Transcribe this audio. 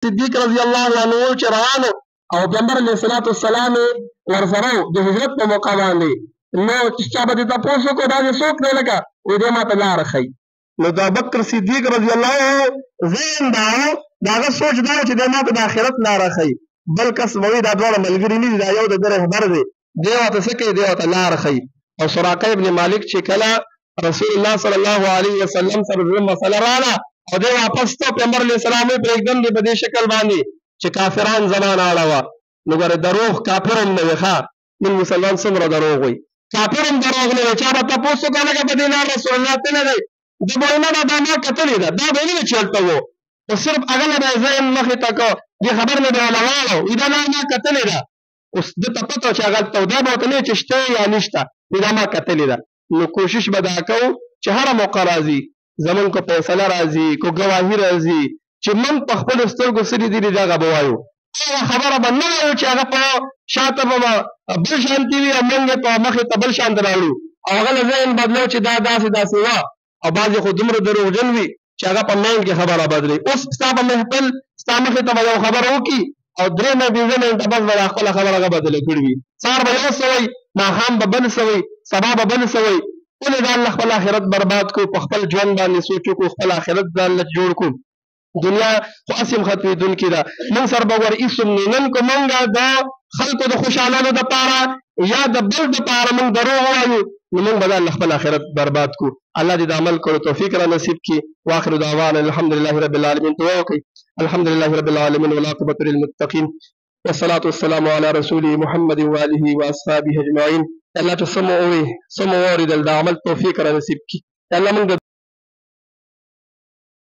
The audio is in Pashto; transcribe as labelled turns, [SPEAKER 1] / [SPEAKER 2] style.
[SPEAKER 1] صدیق رضی الله عنه چې روانو او پیغمبر علیه الصلاۃ والسلام ورسره د هجرت په موقع باندې نو چې چا به تاسو کو دا څوک نه لګا و دې ما ته لار خي نو د ابوبکر صدیق رضی الله عنه زین داغه سوچ دا چې د ما ته د آخرت لار خي بل کس وې دا ډول ملګری نه دا یو د رهبر دی دیو ته سکه دیو ته لار خي او سراقه ابن مالک چې کله رسول الله صلی الله علیه وسلم سره د مسله رااله او دی واپس ته پیغمبر علیه السلام په एकदम دی په دې شکل باندې چې کافران زمانہ اړه نو ګره دروغ کافرون نه ښه من مسلمان څومره دروغ وي کافرون دروغ نه چا به تاسو کنه په دین رسول الله ته نه دی د بوینه دا ما کتلې ده دا به نه چلته وو او صرف هغه نه ځین مخې تک دې خبر نه دی ولاړو دا ما کتلې ده اوس د تپته چې هغه ته دا به نه چشته یا نشته دا ما کتلې ده نو کوشش به دا کوو چې هر موقع راځي زمون کو فیصله راځي کو گواهی راځي چې من په خپل سترګو سړي دي دا غوایو هغه خبره باندې یو چې هغه په شاته به بل شانتي وي موږ په مخه تبل شان دراړو او هغه ځین بدلو چې دا داسې وا او بعض خو دومره دروغجن وي چې هغه په مین کې خبره بدلي اوس ستاسو محفل ستاسو مخه ته یو خبره وکي او درې نه دي زنه ته بس ولا خپل خبره بدل کړی وي سار به یو سوي ما خام به بل سوي سبا به بل سوي ولې دا الله خپل آخرت برباد کو په خپل ژوند باندې سوچو کو خپل آخرت ځان له جوړ کو دنیا خو اسیم ختمي دن کې دا من سر بغور اسم نن کو منګه دا خلکو د خوشالانو د پاره یا د بل د پاره من درو وایو نو من بدل خپل آخرت برباد کو الله دې عمل کړو توفیق را نصیب کی واخر دعوانا الحمدلله رب العالمین توکي الحمدلله رب العالمین والعاقبۃ للمتقین والصلاة والسلام على رسوله محمد وآله واصحابه اجمعین الله ته سمو وي سمو ورید د عمل توفیق را نصیب کی الله موږ